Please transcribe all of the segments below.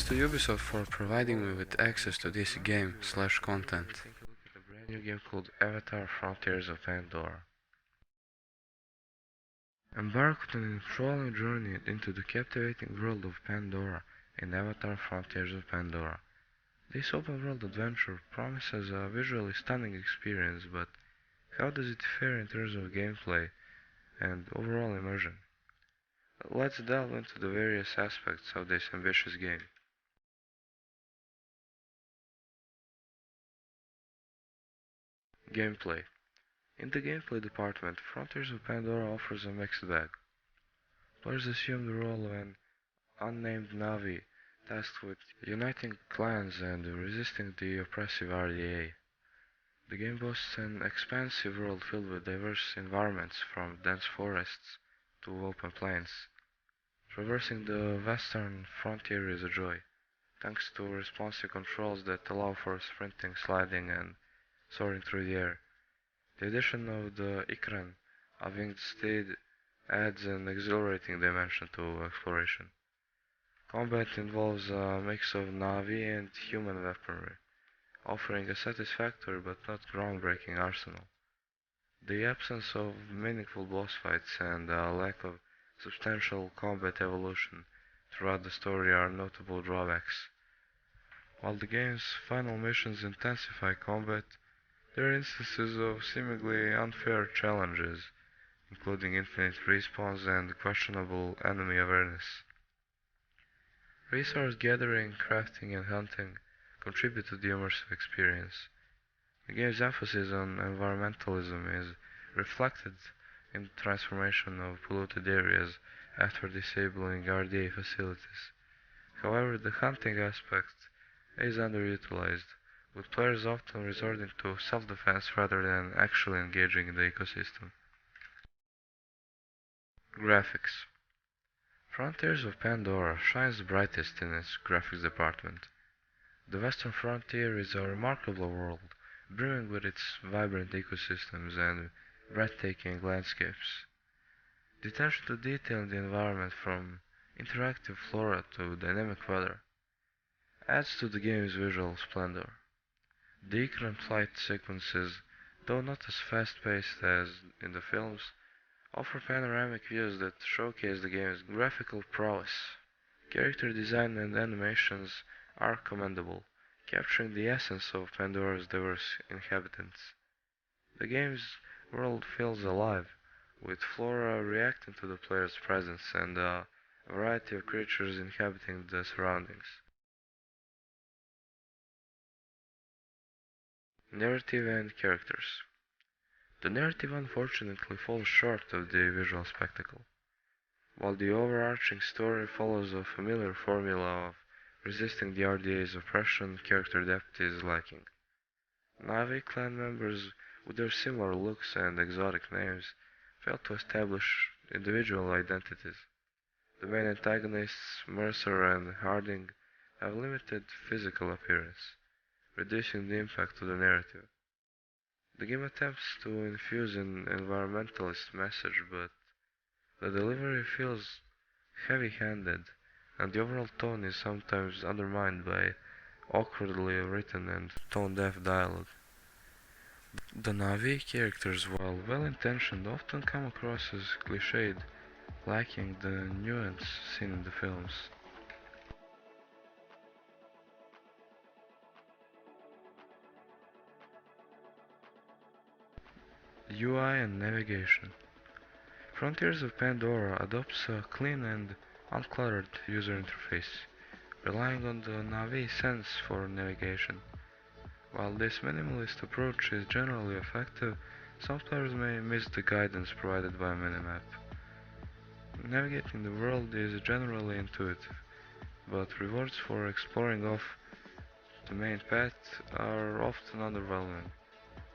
to Ubisoft for providing me with access to this game/content. Take a look at a brand new game called Avatar: Frontiers of Pandora. Embark on an enthralling journey into the captivating world of Pandora in Avatar: Frontiers of Pandora. This open-world adventure promises a visually stunning experience, but how does it fare in terms of gameplay and overall immersion? Let's delve into the various aspects of this ambitious game. Gameplay. In the gameplay department, Frontiers of Pandora offers a mixed bag. Players assume the role of an unnamed Na'vi tasked with uniting clans and resisting the oppressive RDA. The game boasts an expansive world filled with diverse environments from dense forests to open plains. Traversing the western frontier is a joy, thanks to responsive controls that allow for sprinting, sliding, and soaring through the air. The addition of the Ikran, a winged steed, adds an exhilarating dimension to exploration. Combat involves a mix of Na'vi and human weaponry, offering a satisfactory but not groundbreaking arsenal. The absence of meaningful boss fights and a lack of substantial combat evolution throughout the story are notable drawbacks. While the game's final missions intensify combat, there are instances of seemingly unfair challenges, including infinite respawns and questionable enemy awareness. Resource gathering, crafting, and hunting contribute to the immersive experience. The game's emphasis on environmentalism is reflected in the transformation of polluted areas after disabling RDA facilities. However, the hunting aspect is underutilized, with players often resorting to self-defense rather than actually engaging in the ecosystem. Graphics. Frontiers of Pandora shines brightest in its graphics department. The Western Frontier is a remarkable world, brimming with its vibrant ecosystems and breathtaking landscapes. The attention to detail in the environment, from interactive flora to dynamic weather, adds to the game's visual splendor. The Ikran flight sequences, though not as fast-paced as in the films, offer panoramic views that showcase the game's graphical prowess. Character design and animations are commendable, capturing the essence of Pandora's diverse inhabitants. The game's world feels alive, with flora reacting to the player's presence and a variety of creatures inhabiting the surroundings. Narrative and characters. The narrative unfortunately falls short of the visual spectacle. While the overarching story follows a familiar formula of resisting the RDA's oppression, character depth is lacking. Na'vi clan members, with their similar looks and exotic names, fail to establish individual identities. The main antagonists, Mercer and Harding, have limited physical appearance, reducing the impact of the narrative. The game attempts to infuse an environmentalist message, but the delivery feels heavy-handed, and the overall tone is sometimes undermined by awkwardly written and tone-deaf dialogue. The Na'vi characters, while well-intentioned, often come across as cliched, lacking the nuance seen in the films. UI and navigation. Frontiers of Pandora adopts a clean and uncluttered user interface, relying on the Na'vi sense for navigation. While this minimalist approach is generally effective, some players may miss the guidance provided by a minimap. Navigating the world is generally intuitive, but rewards for exploring off the main path are often underwhelming,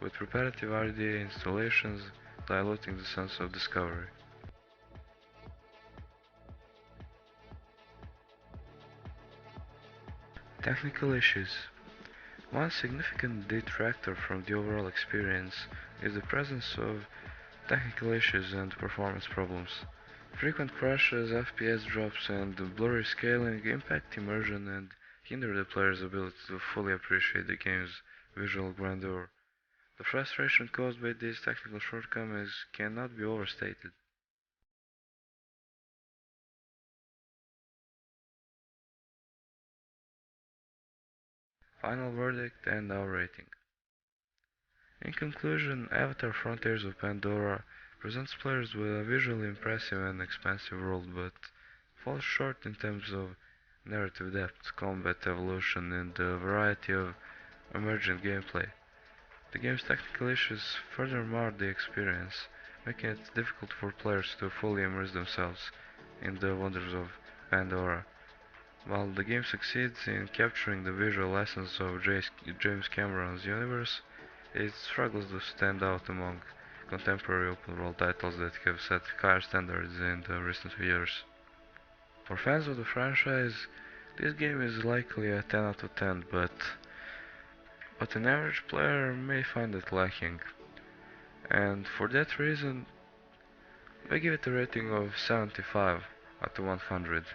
with repetitive RDA installations diluting the sense of discovery. Technical issues. One significant detractor from the overall experience is the presence of technical issues and performance problems. Frequent crashes, FPS drops, and blurry scaling impact immersion and hinder the player's ability to fully appreciate the game's visual grandeur. The frustration caused by these technical shortcomings cannot be overstated. Final verdict and our rating. In conclusion, Avatar Frontiers of Pandora presents players with a visually impressive and expansive world, but falls short in terms of narrative depth, combat evolution, and the variety of emergent gameplay. The game's technical issues further mar the experience, making it difficult for players to fully immerse themselves in the wonders of Pandora. While the game succeeds in capturing the visual essence of James Cameron's universe, it struggles to stand out among contemporary open-world titles that have set higher standards in the recent years. For fans of the franchise, this game is likely a 10 out of 10, but an average player may find it lacking. And for that reason, I give it a rating of 75 out of 100.